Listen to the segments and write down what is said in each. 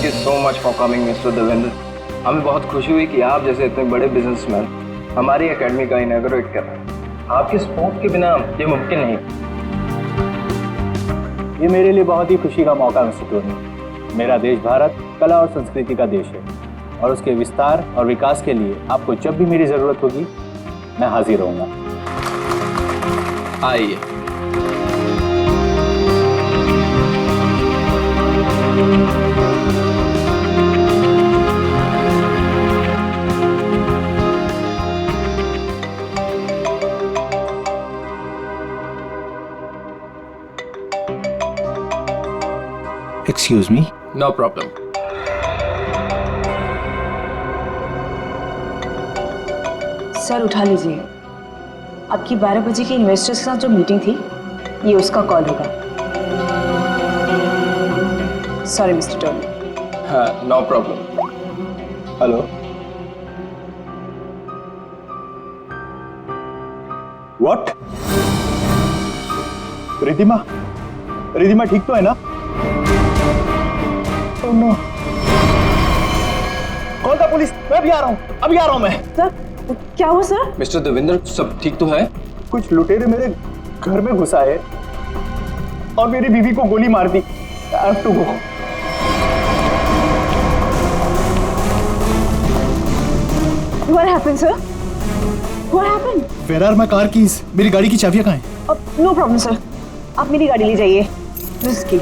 Thank you so much for coming mister Devendra. हमें बहुत खुशी हुई कि आप जैसे इतने बड़े बिजनेसमैन हमारी एकेडमी का इनॉग्रेट कर रहे हैं। आपके सपोर्ट के बिना ये मुमकिन नहीं। ये मेरे लिए बहुत ही खुशी का मौका मिस्टर टोनी। मेरा देश भारत कला और संस्कृति का देश है और उसके विस्तार और विकास के लिए आपको जब भी मेरी जरूरत होगी मैं हाजिर रहूंगा। आइए। Excuse me? No problem. Sir उठा लीजिए, आपकी 12 बजे की इन्वेस्टर्स के साथ जो मीटिंग थी ये उसका कॉल होगा। Sorry mister Tony. हाँ, no problem. Hello. What? Ridhima, Ridhima ठीक तो है ना? Oh no. Call the police, मैं अभी आ रहा हूँ, अभी आ रहा हूँ मैं। सर क्या हुआ सर? मिस्टर देवेंद्र सब ठीक तो है? कुछ लुटेरे मेरे घर में घुसा है और मेरी बीवी को गोली मार दी। I have to go. What happened sir? What happened? Where are my car keys? मेरी गाड़ी की चाबियां कहाँ हैं? No problem sir. आप मेरी गाड़ी ले जाइए। की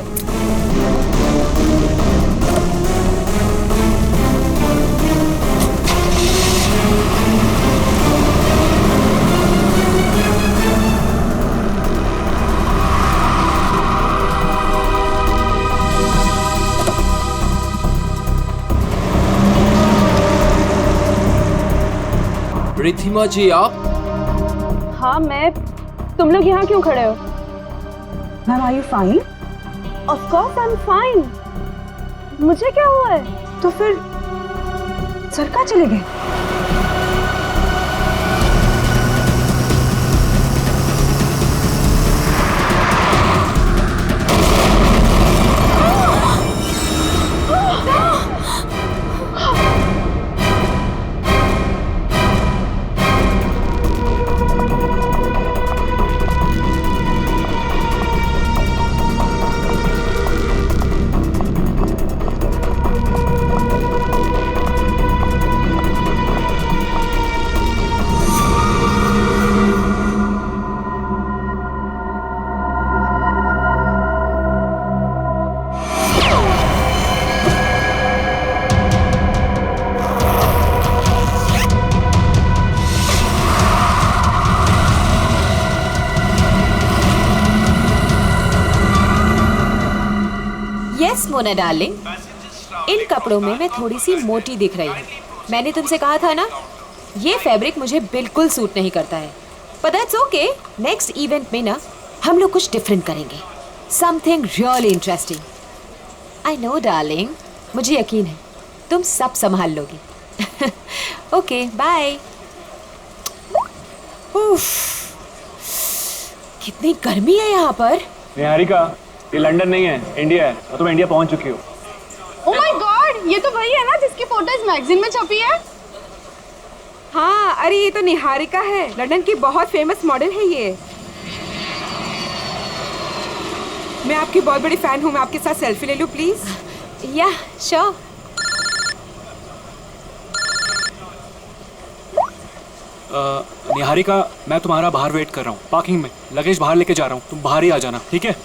रिधिमा जी आप? हाँ मैं। तुम लोग यहाँ क्यों खड़े हो? Ma'am are you fine? Of course I am fine. मुझे क्या हुआ है? तो फिर सर कहाँ चले गए? मोना डार्लिंग, इन कपड़ों में मैं थोड़ी सी मोटी दिख रही हूँ। मैंने तुमसे कहा था ना, ये फैब्रिक मुझे बिल्कुल सूट नहीं करता है। पर दैट्स ओके, नेक्स्ट इवेंट में ना हम लोग कुछ डिफरेंट करेंगे, something really interesting. I know darling, मुझे यकीन है तुम सब संभाल लोगी। Okay bye. कितनी गर्मी है यहाँ पर। निहारिका, ये लंदन नहीं है, इंडिया है और तुम इंडिया पहुंच चुकी हो। ओह माय गॉड, ये तो वही है ना जिसकी फोटो इस मैगजीन में छपी है। हाँ, अरे ये तो निहारिका है, लंदन की बहुत फेमस मॉडल है ये। मैं आपकी बहुत बड़ी फैन हूँ, मैं आपके साथ सेल्फी ले लूँ प्लीज? या श्योर। निहारिका, मैं तुम्हारा बाहर वेट कर रहा हूँ, पार्किंग में लगेज बाहर लेके जा रहा हूँ, तुम बाहर ही आ जाना, ठीक है?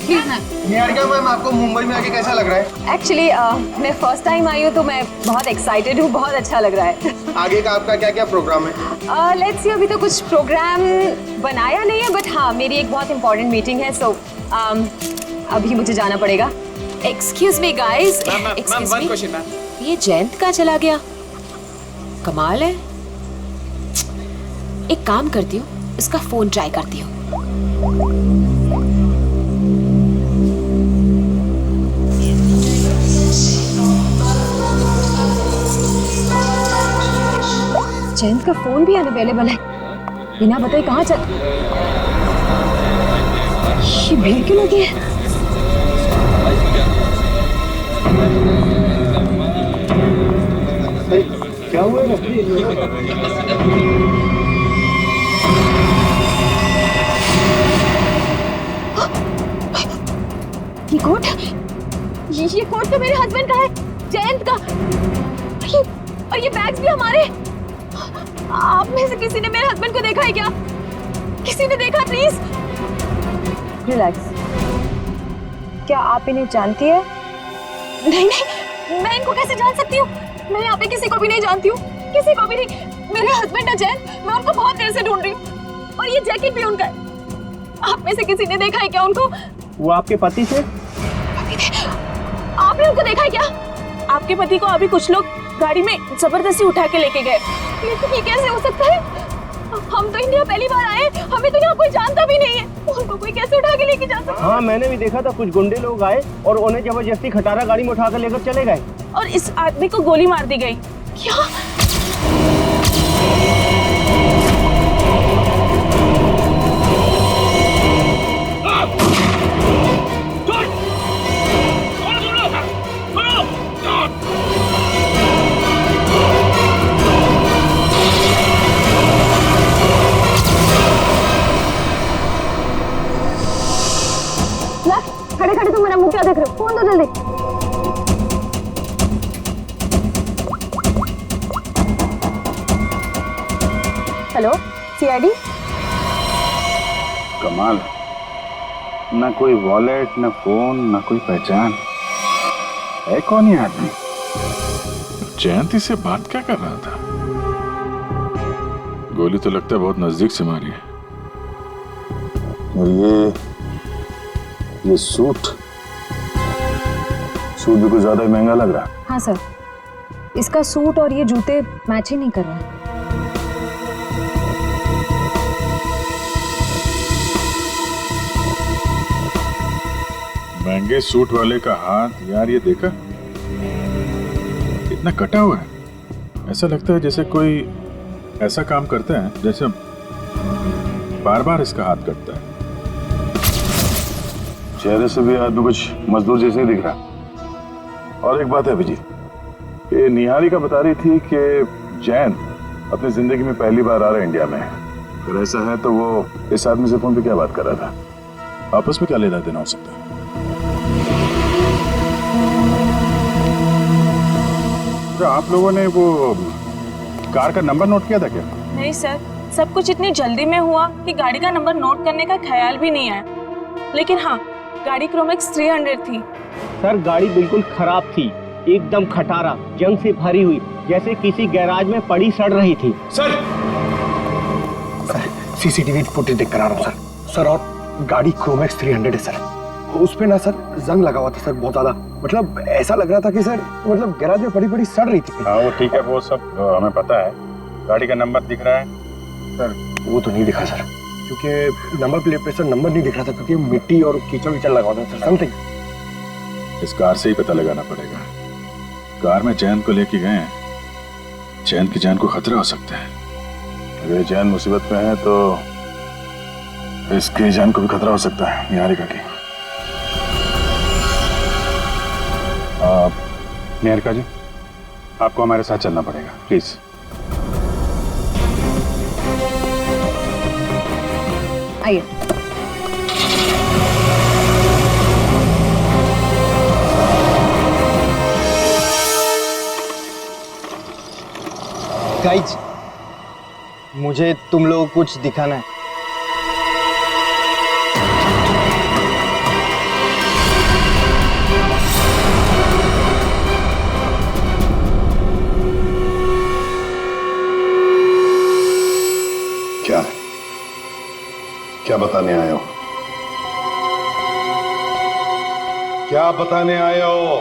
ठीक है। निहारिका मैम, आपको मुंबई में आके कैसा लग रहा है? एक्चुअली मैं फर्स्ट टाइम आई हूँ तो मैं बहुत एक्साइटेड हूँ, बहुत अच्छा लग रहा है। आगे का आपका क्या क्या प्रोग्राम है? लेट्स सी, अभी तो कुछ प्रोग्राम बनाया नहीं है, बट हाँ मेरी एक बहुत इंपॉर्टेंट मीटिंग है, सो अभी मुझे जाना पड़ेगा। Excuse me guys, excuse me, ये जयंत कहाँ चला गया? कमाल है। एक काम करती हूँ, इसका फोन ट्राई करती हूँ। जयंत का फोन भी अनअवेलेबल है, बिना बताए कहाँ चल। ये भीड़ क्यों लगी है? क्या हुआ है? ये कोट, ये कोट तो मेरे हस्बैंड का है, जयंत का। और ये बैग्स भी हमारे। आप में से किसी ने मेरे हस्बैंड को देखा है क्या? किसी ने देखा? Please relax. क्या आप इन्हें जानती है? नहीं नहीं, मैं इनको कैसे जान सकती हूँ? मैं यहाँ पे किसी को भी नहीं जानती हूँ, किसी को भी नहीं। मेरे हस्बैंड है जैन, मैं उनको बहुत देर से ढूंढ रही हूँ और ये जैकेट भी उनका है। आप में से किसी ने देखा है क्या उनको? वो आपके पति थे? आपने उनको देखा है क्या? आपके पति को अभी कुछ लोग गाड़ी में जबरदस्ती उठा के लेके गए। लेकिन ये कैसे हो सकता है? हम तो इंडिया पहली बार आए, हमें तो यहाँ कोई जानता भी नहीं है। उनको कोई कैसे उठा के लेके जा सकता है? हाँ, मैंने भी देखा था, कुछ गुंडे लोग आए और उन्हें जबरदस्ती खटारा गाड़ी में उठा कर लेकर चले गए। और इस आदमी को गोली मार दी गई। क्या? खड़े खड़े तुम मेरा मुंह क्या देख रहे हो? फोन दो जल्दी। Hello, CID. कमाल, ना कोई वॉलेट, ना फोन, ना कोई पहचान। है कौन ये आदमी? जयंती से बात क्या कर रहा था? गोली तो लगता है बहुत नजदीक से मारी है। और ये सूट भी कुछ ज्यादा ही महंगा लग रहा है। हाँ सर, इसका सूट और ये जूते मैच ही नहीं कर रहे। महंगे सूट वाले का हाथ यार, ये देखा इतना कटा हुआ है। ऐसा लगता है जैसे कोई ऐसा काम करता है जैसे बार बार इसका हाथ कटता है। चेहरे से भी आदमी कुछ मजदूर जैसे ही दिख रहा। और एक बात है अभिजीत, ये निहारिका बता रही थी कि जैन अपनी जिंदगी में पहली बार आ रहा है इंडिया में। अगर ऐसा है तो वो इस आदमी से फोन पे क्या बात कर रहा था? आपस में क्या लेना देना हो सकता है? तो आप लोगों ने वो कार का नंबर नोट किया था क्या? नहीं सर, सब कुछ इतनी जल्दी में हुआ कि गाड़ी का नंबर नोट करने का ख्याल भी नहीं आया। लेकिन हाँ, गाड़ी क्रोमैक्स 300 थी। सर, गाड़ी बिल्कुल खराब थी, एकदम खटारा, जंग से भरी हुई, जैसे किसी गैराज में पड़ी सड़ रही थी। सर सीसीटीवी फुटेज देख कर आ रहा हूँ सर। और गाड़ी क्रोमैक्स 300 है सर। उस पे ना सर जंग लगा हुआ था सर, बहुत ज्यादा। मतलब ऐसा लग रहा था कि सर मतलब गैराज में पड़ी सड़ रही थी। हाँ वो ठीक है, वो सब हमें पता है। गाड़ी का नंबर दिख रहा है सर? वो तो नहीं दिखा सर, क्योंकि नंबर प्लेट पे सर नंबर नहीं दिख रहा था, क्योंकि मिट्टी और कीचड़ लगा हुआ था सर। समथिंग इस कार से ही पता लगाना पड़ेगा। कार में जैन को लेके गए हैं, जैन की जान को खतरा हो सकता है। अगर जैन मुसीबत में है तो इसकी जान को भी खतरा हो सकता है, निहारिका की। निहारिका जी, आपको हमारे साथ चलना पड़ेगा, प्लीज। आइए। गाइज, मुझे तुम लोगों को कुछ दिखाना है। क्या है? क्या बताने आए हो? क्या बताने आए हो?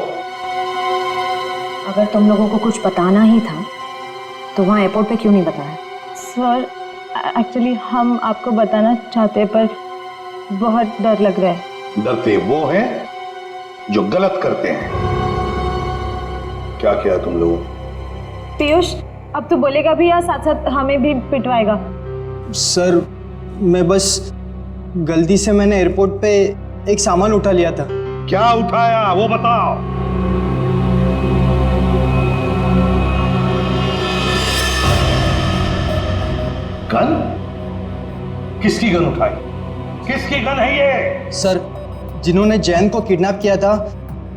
अगर तुम लोगों को कुछ बताना ही था तो वहाँ एयरपोर्ट पे क्यों नहीं बताया? सर, एक्चुअली हम आपको बताना चाहते पर बहुत डर लग रहा है। डरते वो हैं जो गलत करते हैं। क्या किया तुम लोगों? पीयूष, अब तो बोलेगा भी या साथ साथ हमें भी पिटवाएगा? सर, मैं बस गलती से मैंने एयरपोर्ट पे एक सामान उठा लिया था। क्या उठाया वो बताओ। गन? किसकी गन उठाई? किसकी गन है ये? सर, जिन्होंने जैन को किडनैप किया था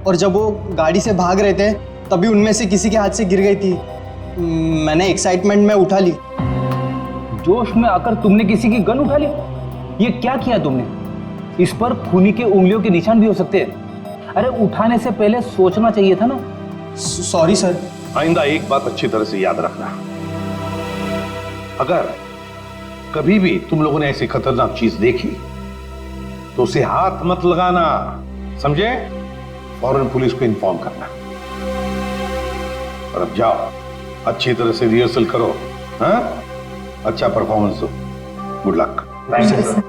और जब वो गाड़ी से भाग रहे थे तभी उनमें से किसी के हाथ से गिर गई थी। मैंने एक्साइटमेंट में उठा ली। जोश में आकर तुमने किसी की गन उठा ली? ये क्या किया तुमने? इस पर खूनी के उंगलियों के निशान भी हो सकते हैं। अरे उठाने से पहले सोचना चाहिए था ना। Sorry sir. आइंदा एक बात अच्छी तरह से याद रखना, अगर कभी भी तुम लोगों ने ऐसी खतरनाक चीज देखी तो उसे हाथ मत लगाना, समझे? फौरन पुलिस को इन्फॉर्म करना। और अब जाओ, अच्छी तरह से रिहर्सल करो, हाँ? अच्छा परफॉर्मेंस दो। Good luck. Thank you sir.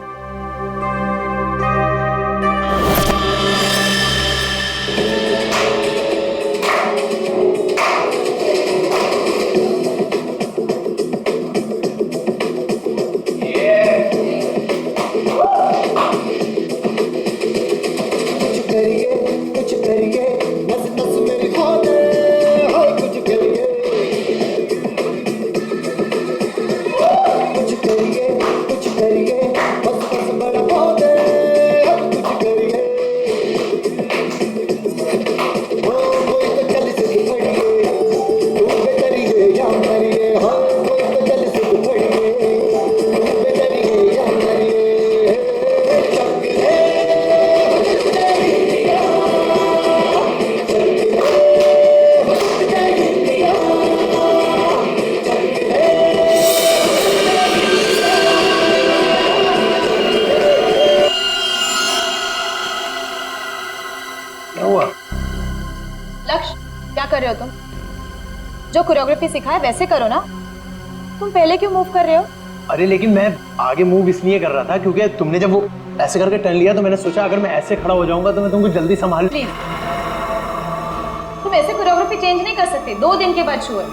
जो कोरियोग्राफी सिखाया वैसे करो ना। तुम पहले क्यों मूव कर रहे हो? अरे लेकिन मैं आगे मूव इसलिए कर रहा था क्योंकि तुमने जब वो ऐसे करके टर्न लिया तो मैंने सोचा अगर मैं ऐसे खड़ा हो जाऊंगा तो मैं तुमको जल्दी संभाल। प्लीज, तुम ऐसे कोरियोग्राफी चेंज नहीं कर सकते। 2 दिन के बाद शो है।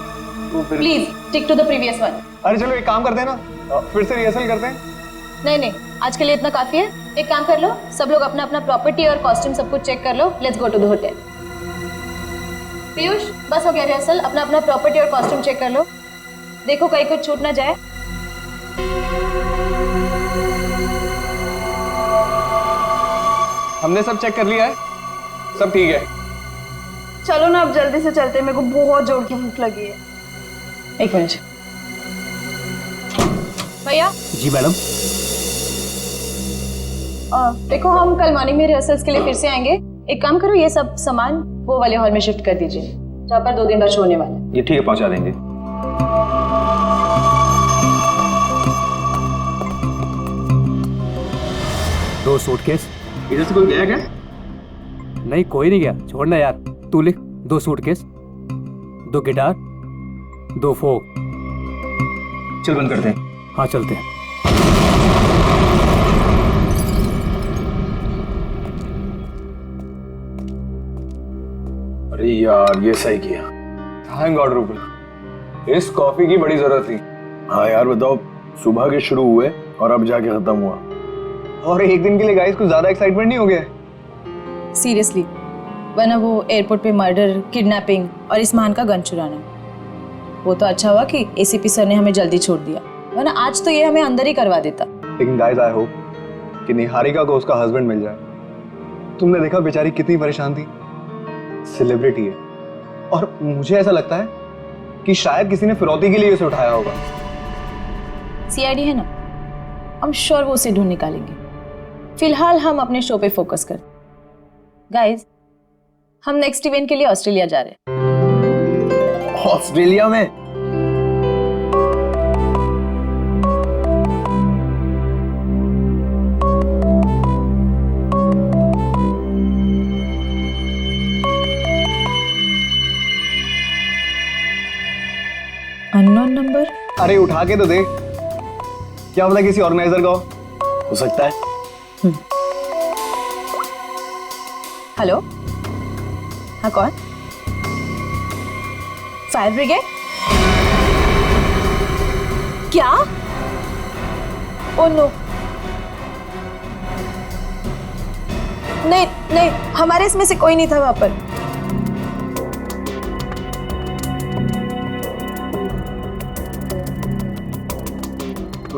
Please stick to the previous one. अरे चलो एक काम करते हैं ना, फिर से रिहर्सल करते हैं। नहीं नहीं, आज के लिए इतना काफी है। एक काम कर लो, सब लोग अपना अपना प्रॉपर्टी और कॉस्ट्यूम सब कुछ चेक कर लो। Let's go to the hotel. Piyush, बस हो गया रिहर्सल। अपना अपना प्रॉपर्टी और कॉस्ट्यूम चेक कर लो। देखो कहीं कुछ छूट ना जाए। हमने सब चेक कर लिया है, सब ठीक है। चलो ना अब जल्दी से चलते, मेरे को बहुत जोर की भूख लगी है। एक मिनट भैया। जी मैडम। देखो हम कल मॉर्निंग में रिहर्सल्स के लिए फिर से आएंगे। एक काम करो, ये सब सामान वो वाले हॉल में शिफ्ट कर दीजिए जहाँ पर 2 दिन बाद शो होने वाला है। ये ठीक है, पहुंचा देंगे। दो सूटकेस। इधर से कोई गया क्या? नहीं, कोई नहीं गया, छोड़ना यार। तू लिख। 2 सूटकेस, 2 गिटार, 2 फोक। चल बंद करते हैं। हाँ चलते हैं। अरे यार, ये सही किया। थैंक गॉड रूबल, इस कॉफी की बड़ी जरूरत थी। हाँ यार बताओ, सुबह के शुरू हुए और अब जाके खत्म हुआ। और एक दिन के लिए गाइस कुछ ज्यादा एक्साइटमेंट नहीं हो गया? सीरियसली, वरना वो एयरपोर्ट पे मर्डर, किडनैपिंग और इस्मान का गन चुराना, वो तो अच्छा हुआ कि एसीपी सर ने हमें जल्दी छोड़ दिया, वरना आज तो ये हमें अंदर ही करवा देता। लेकिन गाइस आई होप कि निहारिका को उसका हस्बैंड मिल जाए। तुमने देखा बेचारी कितनी परेशान थी। सेलिब्रिटी है और मुझे ऐसा लगता है कि शायद किसी ने फिरौती के लिए उसे उठाया होगा। सीआईडी है ना, हम श्योर वो उसे ढूंढ निकालेंगे। फिलहाल हम अपने शो पे फोकस कर। गाइस, हम नेक्स्ट इवेंट के लिए ऑस्ट्रेलिया जा रहे हैं। ऑस्ट्रेलिया में? Unknown number. अरे उठा के तो देख, क्या पता किसी ऑर्गेनाइजर का हो सकता है। हेलो, हाँ कौन? Fire brigade? क्या? ओह नो, नहीं नहीं, हमारे इसमें से कोई नहीं था वहां पर।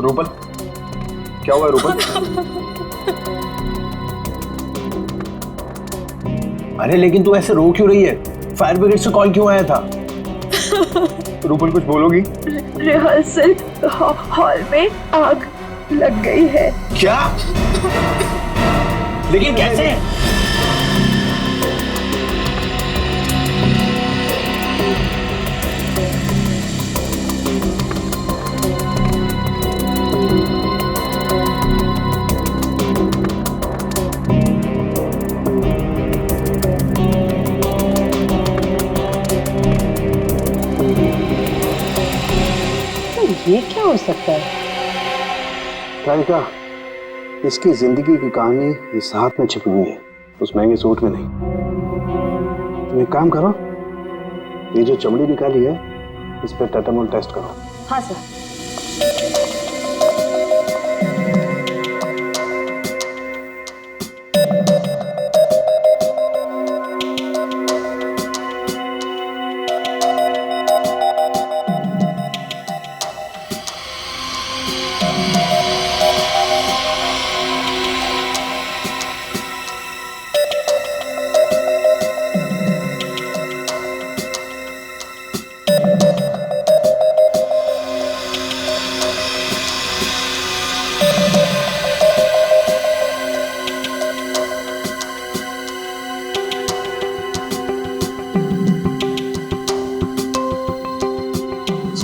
रूपल, क्या हुआ रूपल? अरे लेकिन तू ऐसे रो क्यों रही है? फायर ब्रिगेड से कॉल क्यों आया था? रूपल कुछ बोलोगी? रिहर्सल हॉल में आग लग गई है। क्या? लेकिन कैसे? ये क्या हो सकता है? कारिका, इसकी जिंदगी की कहानी इस हाथ में छिपी हुई है, उस महंगे सूट में नहीं। तुम एक काम करो, ये जो चमड़ी निकाली है इस पे टेटामोल टेस्ट करो। हाँ सर।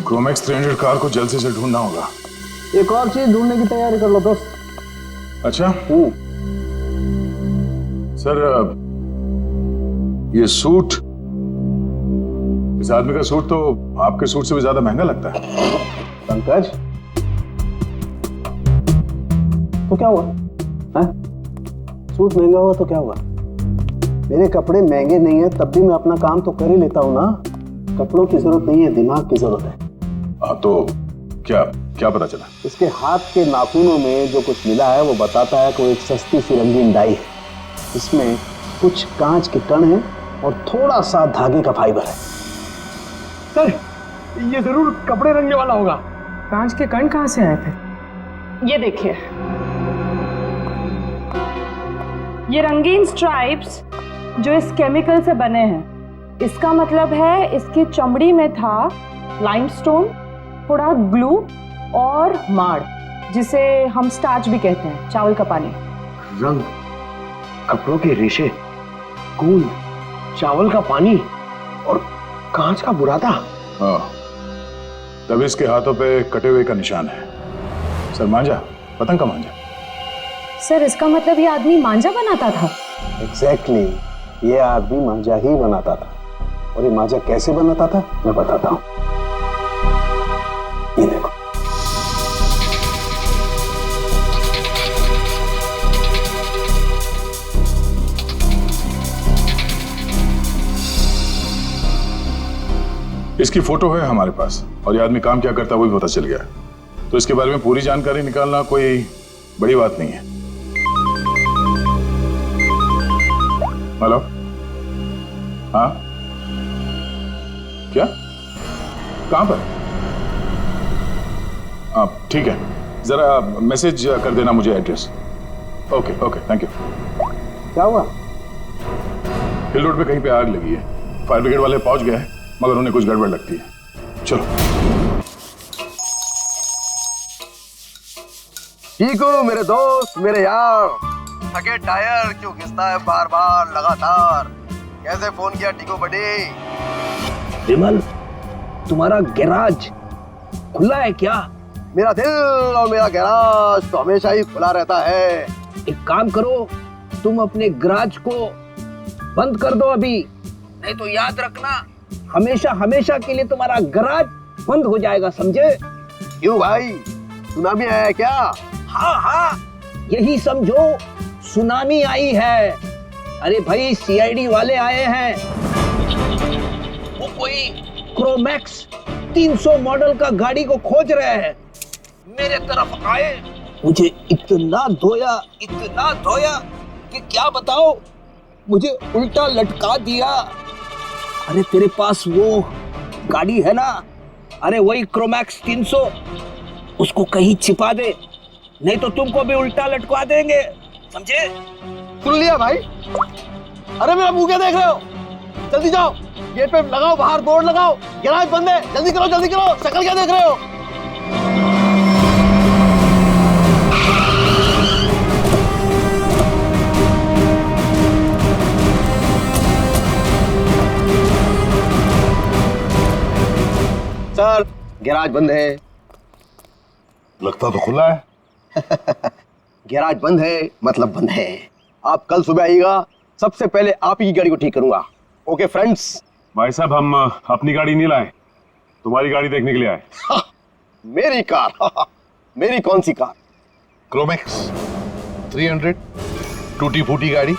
क्रोमैक्स 300 कार को जल्द से ढूंढना होगा। एक और चीज ढूंढने की तैयारी कर लो दोस्त। अच्छा सर, ये सूट, इस आदमी का सूट तो आपके सूट से भी ज्यादा महंगा लगता है। पंकज, तो क्या हुआ? सूट महंगा हुआ तो क्या हुआ? मेरे कपड़े महंगे नहीं है तब भी मैं अपना काम तो कर ही लेता हूँ ना। कपड़ों की जरूरत नहीं है, दिमाग की जरूरत है। तो क्या क्या पता चला? इसके हाथ के नाखूनों में जो कुछ मिला है वो बताता है कि वो एक सस्ती सी रंगीन डाई है। इसमें कुछ कांच के कण हैं और थोड़ा सा धागे का फाइबर है। सर, ये जरूर कपड़े रंगने वाला होगा। कांच के कण कहाँ से आए थे? ये देखिए, ये रंगीन स्ट्राइप्स जो इस केमिकल से बने हैं, इसका मतलब है इसकी चमड़ी में था लाइमस्टोन, थोड़ा ग्लू और माड़, जिसे हम स्टार्च भी कहते हैं, चावल का पानी। रंग, कपड़ों के रेशे, गूंद, चावल का पानी और कांच का बुरादा। हाँ, तब इसके हाथों पे कटे हुए का निशान है। सर, मांझा, पतंग का मांझा। सर, इसका मतलब ये आदमी मांझा बनाता था? एग्जैक्टली, ये आदमी मांझा ही बनाता था। और ये मांझा कैसे बनाता था मैं बताता हूँ। ये देखो, इसकी फोटो है हमारे पास और ये आदमी काम क्या करता है वो भी पता चल गया। तो इसके बारे में पूरी जानकारी निकालना कोई बड़ी बात नहीं है। हेलो, हाँ, क्या, कहां पर? आप ठीक है, जरा मैसेज कर देना मुझे address. Okay okay, thank you. क्या हुआ? हिल रोड पे कहीं पे आग लगी है। फायर ब्रिगेड वाले पहुंच गए हैं मगर उन्हें कुछ गड़बड़ लगती है। चलो। ठीक हो मेरे दोस्त, मेरे यार। थके टायर क्यों घिसता है बार बार लगातार? कैसे फोन किया टीको बड़ी? विमल, तुम्हारा गैराज खुला है क्या? मेरा दिल और मेरा गैराज तो हमेशा ही खुला रहता है। एक काम करो, तुम अपने गैराज को बंद कर दो अभी, नहीं तो याद रखना हमेशा हमेशा के लिए तुम्हारा गैराज बंद हो जाएगा, समझे? क्यों भाई, सुनामी आया क्या? हाँ हाँ, यही समझो, सुनामी आई है। अरे भाई, सीआईडी वाले आए हैं। वो कोई क्रोमैक्स 300 मॉडल का गाड़ी को खोज रहे हैं। मेरे तरफ आए, मुझे इतना धोया कि क्या बताओ, मुझे उल्टा लटका दिया। अरे तेरे पास वो गाड़ी है ना, अरे वही क्रोमैक्स 300, उसको कहीं छिपा दे, नहीं तो तुमको भी उल्टा लटका देंगे, समझे? सुन लिया भाई? अरे मेरा मुंह क्या देख रहे हो? जल्दी जाओ, गेट पे लगाओ, बाहर बोर्ड लगाओ, गैराज बंद है, जल्दी करो जल्दी करो, शक्ल क्या देख रहे हो? सर गैराज बंद है। लगता तो खुला है। गैराज बंद है मतलब बंद है। आप कल सुबह आइएगा, सबसे पहले आप ही की गाड़ी को ठीक करूंगा। Okay friends? भाई साहब हम अपनी गाड़ी नहीं लाए, तुम्हारी गाड़ी देखने के लिए आए। मेरी कार? मेरी कौन सी कार? क्रोमैक्स 300 टूटी फूटी गाड़ी।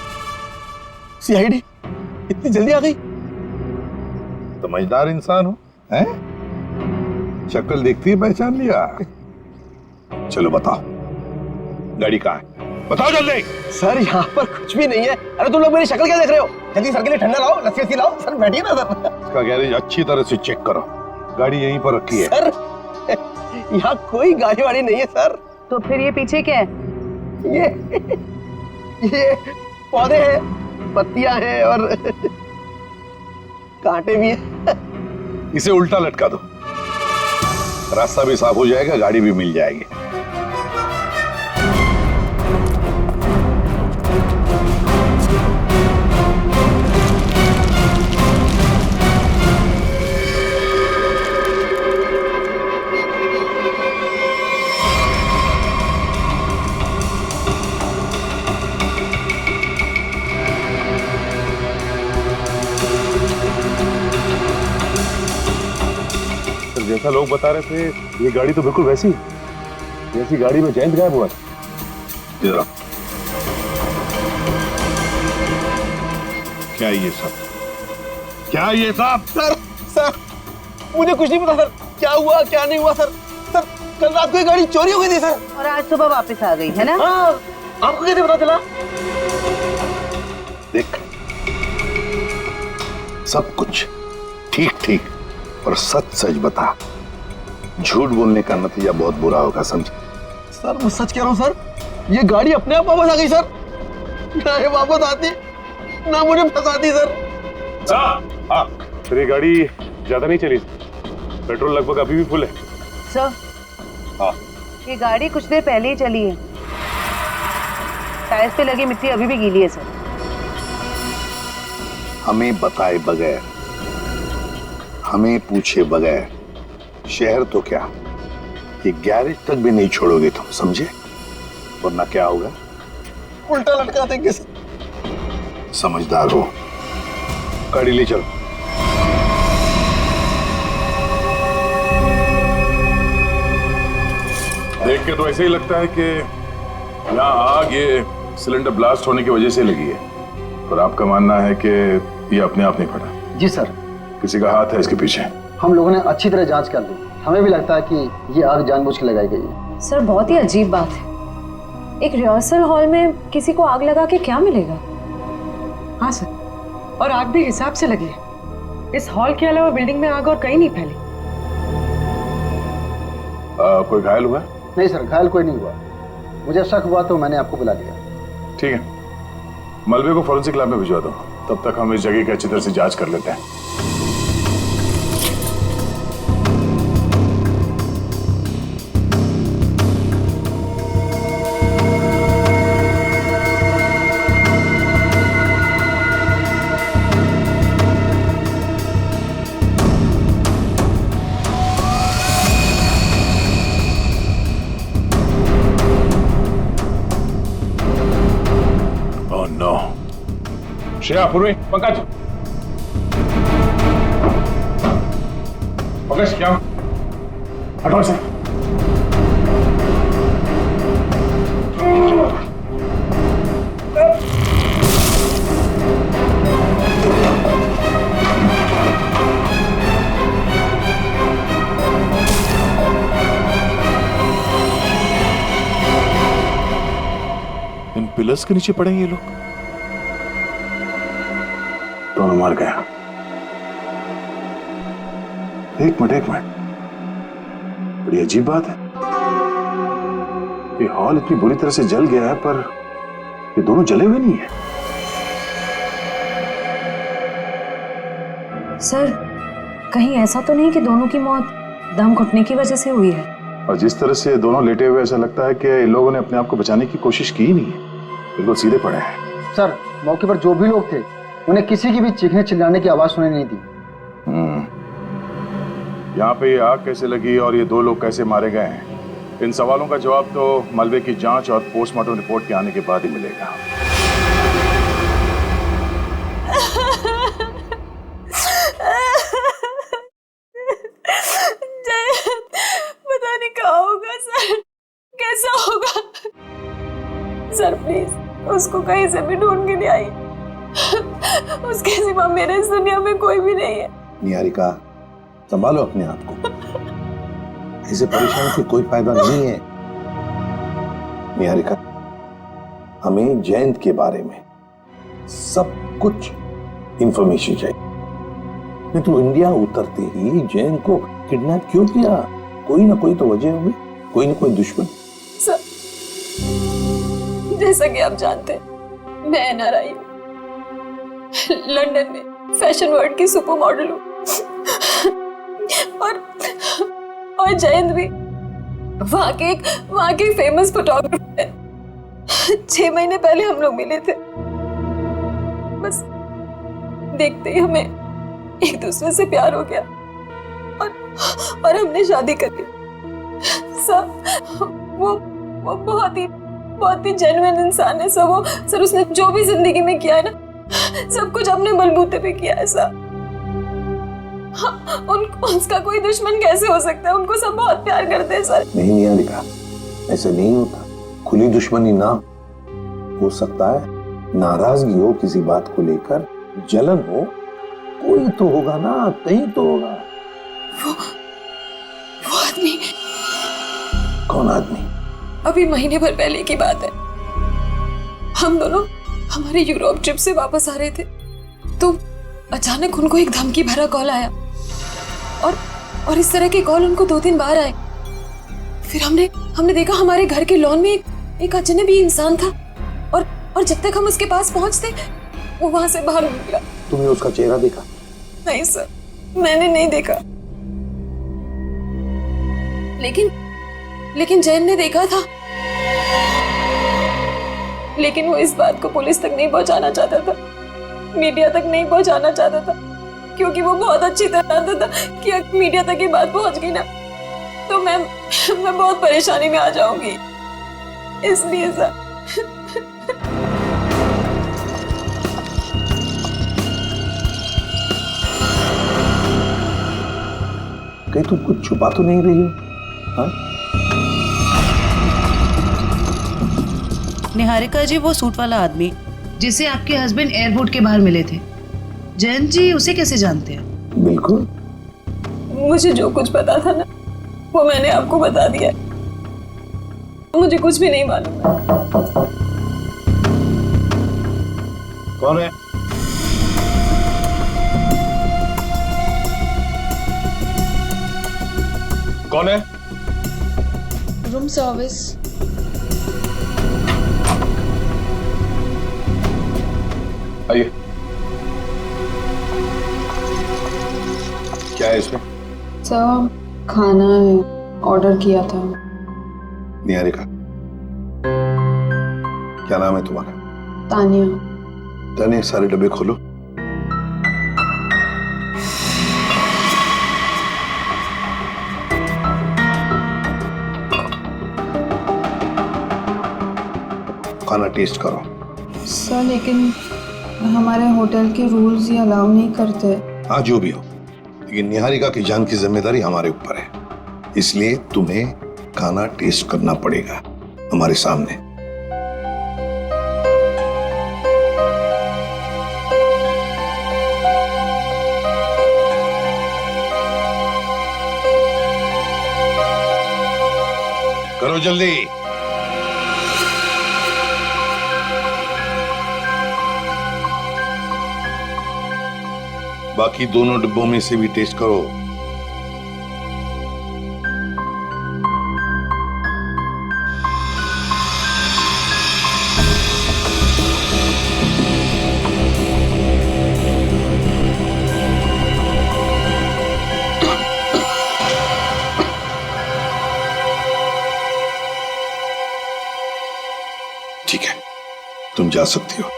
सीआईडी इतनी जल्दी आ गई? समझदार इंसान हो, हैं? शक्ल देखती है पहचान लिया। चलो बताओ गाड़ी कहाँ है, बताओ जल्दी। सर यहाँ पर कुछ भी नहीं है। अरे तुम लोग मेरी शक्ल क्या देख रहे हो? जल्दी सर के लिए ठंडा लाओ, लस्सी लाओ। सर बैठिए ना सर। इसका गैरेज अच्छी तरह से चेक करो, गाड़ी यहीं पर रखी है। सर यहाँ कोई गाड़ी वाड़ी नहीं है सर। तो फिर ये पीछे क्या है? ये पौधे हैं, पत्तियां हैं और कांटे भी हैं। इसे उल्टा लटका दो, रास्ता भी साफ हो जाएगा, गाड़ी भी मिल जाएगी। जैसा लोग बता रहे थे ये गाड़ी तो बिल्कुल वैसी जैसी गाड़ी में जयंत गायब हुआ था। क्या ये सब, क्या ये सब? सर मुझे कुछ नहीं पता सर, क्या हुआ क्या नहीं हुआ सर। सर कल रात को ये गाड़ी चोरी हो गई थी सर, और आज सुबह वापस आ गई है ना? हाँ, आपको कैसे पता चला? देख सब कुछ ठीक ठीक और सच सच बता, झूठ बोलने का नतीजा बहुत बुरा होगा, समझ? सर मैं सच कह रहा हूँ सर, ये गाड़ी अपने आप वापस आ गई सर। ना ये वापस आती ना मुझे फंसाती सर। हाँ, फिर ये गाड़ी ज्यादा नहीं चली, पेट्रोल लगभग अभी भी फुल है। सर हाँ, ये गाड़ी कुछ देर पहले ही चली है, टायर्स पे लगी मिट्टी अभी भी गीली है सर। हमें बताए बगैर, हमें पूछे बगैर शहर तो क्या ये गैरेज तक भी नहीं छोड़ोगे तुम, समझे? वरना क्या होगा? उल्टा लटका देंगे सर। समझदार हो, गाड़ी ले चलो। देख के तो ऐसे ही लगता है कि यहाँ आग ये सिलेंडर ब्लास्ट होने की वजह से लगी है, पर आपका मानना है कि ये अपने आप नहीं फटा? जी सर, किसी का हाथ है इसके पीछे। हम लोगों ने अच्छी तरह जांच कर ली, हमें भी लगता है कि ये आग जानबूझ के लगाई गई है। सर बहुत ही अजीब बात है, एक रिहर्सल हॉल में किसी को आग लगा के क्या मिलेगा? हाँ सर, और आग भी हिसाब से लगी है। इस हॉल के अलावा बिल्डिंग में आग और कहीं नहीं फैली। कोई घायल हुआ? नहीं सर, घायल कोई नहीं हुआ। मुझे शक हुआ तो मैंने आपको बुला दिया। ठीक है, मलबे को फॉरेंसिक लैब में भिजवा दो, तब तक हम इस जगह की अच्छी तरह से जांच कर लेते हैं। श्रेया, पूर्वी, पंकज, पंकज क्या हटो से। इन पिलर्स के नीचे पड़ेंगे ये लोग। दोनों मर गया। एक मिनट, बड़ी अजीब बात है। ये हॉल इतनी बुरी तरह से जल गया है, पर ये दोनों जले हुए नहीं है। सर, कहीं ऐसा तो नहीं कि दोनों की मौत दम घुटने की वजह से हुई है? और जिस तरह से दोनों लेटे हुए, ऐसा लगता है कि इन लोगों ने अपने आप को बचाने की कोशिश की ही नहीं है, बिल्कुल सीधे पड़े हैं। सर, मौके पर जो भी लोग थे उन्हें किसी की भी चीखने चिल्लाने की आवाज सुनाई नहीं दी। यहाँ पे ये आग कैसे लगी और ये दो लोग कैसे मारे गए हैं, इन सवालों का जवाब तो मलबे की जांच और पोस्टमार्टम रिपोर्ट के आने के बाद ही मिलेगा। पता नहीं क्या होगा सर, कैसा होगा? सर प्लीज उसको कहीं से भी ढूंढ के नहीं आई। उसके सिवा मेरे इस दुनिया में कोई भी नहीं है। निहारिका, संभालो अपने आप को, ऐसे परेशान से कोई फायदा नहीं है। निहारिका, हमें जयंत के बारे में सब कुछ इंफॉर्मेशन चाहिए। नहीं तो इंडिया उतरते ही जयंत को किडनैप क्यों किया? कोई ना कोई तो वजह होगी, कोई ना कोई दुश्मन। सर, जैसा कि आप जानते हैं, मैं एनआरआई हूँ, लंदन में फैशन वर्ल्ड की सुपर मॉडल हूँ, और जयंत भी वहाँ के फेमस फोटोग्राफर है। 6 महीने पहले हम लोग मिले थे, बस देखते ही हमें एक दूसरे से प्यार हो गया और हमने शादी कर ली। सर, वो बहुत ही जेन्युइन इंसान है सर। उसने जो भी जिंदगी में किया है ना, सब कुछ अपने बलबूते पे किया है सर। उसका कोई दुश्मन कैसे हो सकता है? उनको सब बहुत प्यार करते हैं सर। नहीं निहारिका, ऐसा नहीं होता। खुली दुश्मनी ना हो सकता है, नाराजगी हो किसी बात को लेकर, जलन हो, कोई तो होगा ना, कहीं तो होगा। वो आदमी। कौन आदमी? अभी महीने भर पहले की बात है, हम दोनों हमारे यूरोप ट्रिप से वापस आ रहे थे, तो अचानक उनको एक धमकी भरा कॉल आया और इस तरह के कॉल उनको 2-3 बार आए। फिर हमने देखा हमारे घर के लॉन में एक अजनबी इंसान था और जब तक हम उसके पास पहुंचते वो वहां से बाहर निकला। तुमने उसका चेहरा देखा? नहीं सर, मैंने नहीं देखा, लेकिन जैन ने देखा था। लेकिन वो इस बात को पुलिस तक नहीं पहुंचाना चाहता था, मीडिया तक नहीं पहुंचाना चाहता था, क्योंकि वो बहुत अच्छी तरह जानता था कि अगर मीडिया तक ये बात पहुंच गई ना तो मैं बहुत परेशानी में आ जाऊंगी, इसलिए सर। कहीं तुम कुछ छुपा तो नहीं रही हो? हाँ? निहारिका जी, वो सूट वाला आदमी जिसे आपके हस्बैंड एयरपोर्ट के बाहर मिले थे, जयंत जी उसे कैसे जानते हैं? बिल्कुल, मुझे जो कुछ पता था ना वो मैंने आपको बता दिया, मुझे कुछ भी नहीं मालूम। कौन है? कौन है? Room service. आइए। क्या है इसमें? सर, खाना है, ऑर्डर किया था। निहारिका, क्या नाम है तुम्हारा? तानिया। तानिया, सारे डब्बे खोलो। खाना टेस्ट करो। सर, लेकिन हमारे होटल के रूल्स ये अलाउ नहीं करते। हाँ, जो भी हो, लेकिन निहारिका की जान की जिम्मेदारी हमारे ऊपर है, इसलिए तुम्हें खाना टेस्ट करना पड़ेगा हमारे सामने। करो जल्दी। बाकी दोनों डिब्बों में से भी टेस्ट करो। तुम जा सकती हो।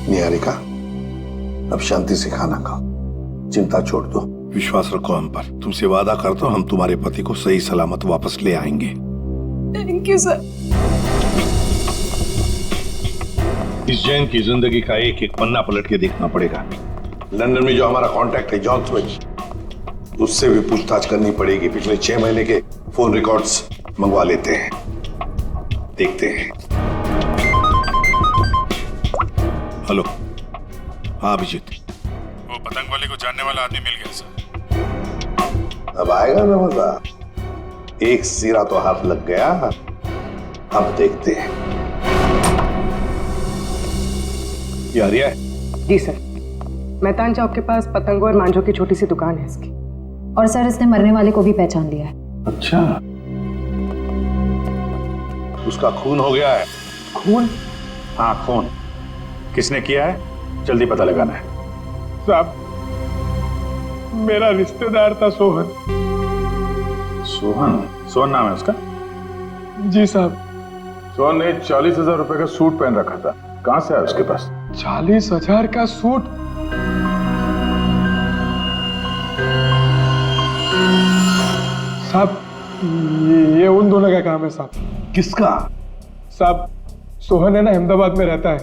निहारिका, अब शांति से खाना खाओ, चिंता छोड़ दो, विश्वास रखो हम पर। तुमसे वादा करता हूं हम तुम्हारे पति को सही सलामत वापस ले आएंगे। Thank you sir. इस जैन की जिंदगी का एक एक पन्ना पलट के देखना पड़ेगा। लंदन में जो हमारा कांटेक्ट है जॉन स्मिथ, उससे भी पूछताछ करनी पड़ेगी। पिछले 6 महीने के फोन रिकॉर्ड्स मंगवा लेते हैं, देखते हैं। हेलो, हाँ अभिजीत। वो पतंग वाले को जानने वाला आदमी मिल गया सर। अब आएगा ना मजा। एक सिरा तो हाथ लग गया, अब देखते हैं। ये आर्या है? जी सर, मैतान चौक के पास पतंगों और मांझों की छोटी सी दुकान है इसकी। और सर इसने मरने वाले को भी पहचान लिया है। अच्छा, उसका खून हो गया है। खून? हाँ खून। किसने किया है जल्दी पता लगाना है। साहब, मेरा रिश्तेदार था सोहन। सोहन? सोहन नाम है उसका? जी साहब। सोहन ने 40,000 रुपए का सूट पहन रखा था, कहां से है उसके पास? 40,000 का सूट? साहब, ये उन दोनों का काम है साहब। किसका? साहब, सोहन है ना, अहमदाबाद में रहता है।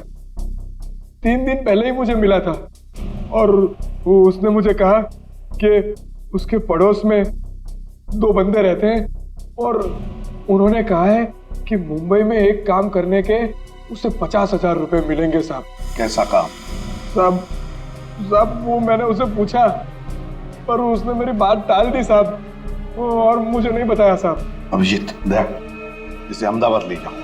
3 दिन पहले ही मुझे मिला था और उसने मुझे कहा कि उसके पड़ोस में 2 बंदे रहते हैं और उन्होंने कहा है कि मुंबई में एक काम करने के उसे 50,000 रुपए मिलेंगे साहब। कैसा काम? साहब वो मैंने उसे पूछा पर उसने मेरी बात टाल दी साहब, और मुझे नहीं बताया साहब। अभिजीत, देख, इसे अहमदाबाद ले जाओ।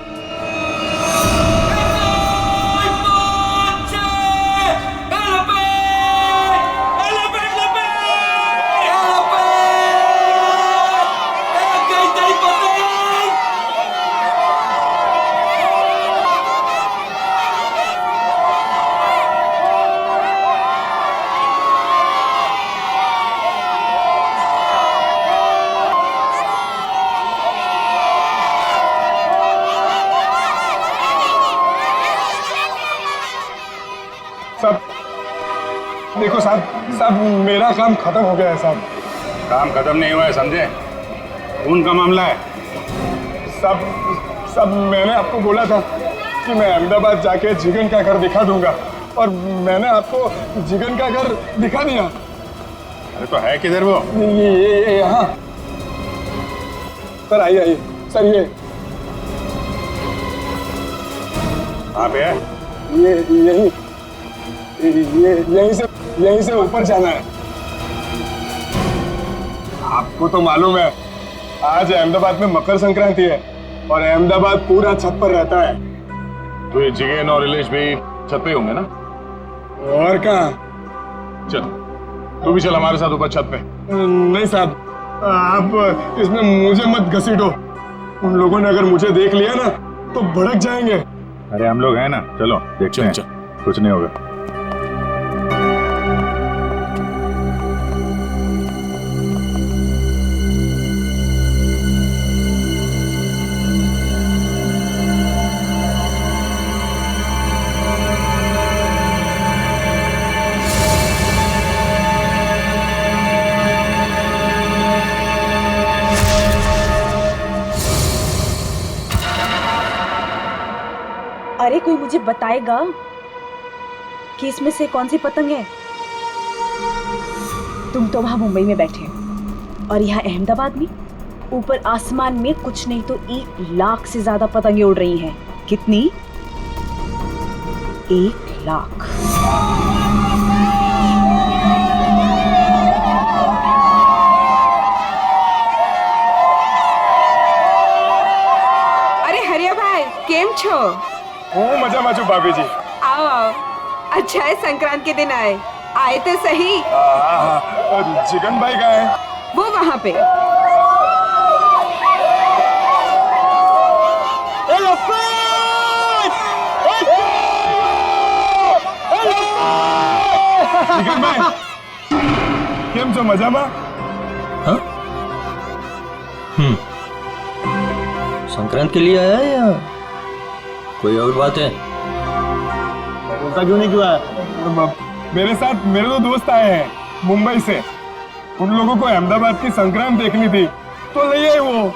देखो साहब, मेरा काम खत्म हो गया है साहब। काम खत्म नहीं हुआ है समझे, खून का मामला है। साहब मैंने आपको बोला था कि मैं अहमदाबाद जाके जिगन का घर दिखा दूंगा और मैंने आपको जिगन का घर दिखा दिया। अरे तो है किधर वो? ये यहाँ। सर आइए सर, ये कहाँ पे है? ये यहीं से ऊपर जाना है। आपको तो मालूम है आज अहमदाबाद में मकर संक्रांति है और अहमदाबाद पूरा छत पर रहता है। तो ये जिगेन और रिलेश भी छत पे होंगे ना? और कहाँ? चल तू भी चल हमारे साथ ऊपर छत पे। नहीं साहब, आप इसमें मुझे मत घसीटो। उन लोगों ने अगर मुझे देख लिया ना तो भड़क जाएंगे। अरे हम लोग हैं ना, चलो देखते हैं, कुछ नहीं होगा। अरे कोई मुझे बताएगा कि इसमें से कौन सी पतंग है? तुम तो वहां मुंबई में बैठे हो और यहाँ अहमदाबाद में ऊपर आसमान में कुछ नहीं तो 1 लाख से ज्यादा पतंगें उड़ रही हैं। कितनी? 1 लाख। अरे हरिया भाई केम छो? मजा माचू भाभी जी। आओ आओ, अच्छा है संक्रांत के दिन आए तो सही। जिगन भाई कहाँ है? वो वहाँ पे। जिगन भाई केम छो? मजामा? हाँ? संक्रांत के लिए आया है या कोई और बात है? ऐसा क्यों नहीं हुआ? मेरे साथ मेरे दो दोस्त आए हैं मुंबई से, उन लोगों को अहमदाबाद की संक्रांत देखनी थी तो ले आए वो।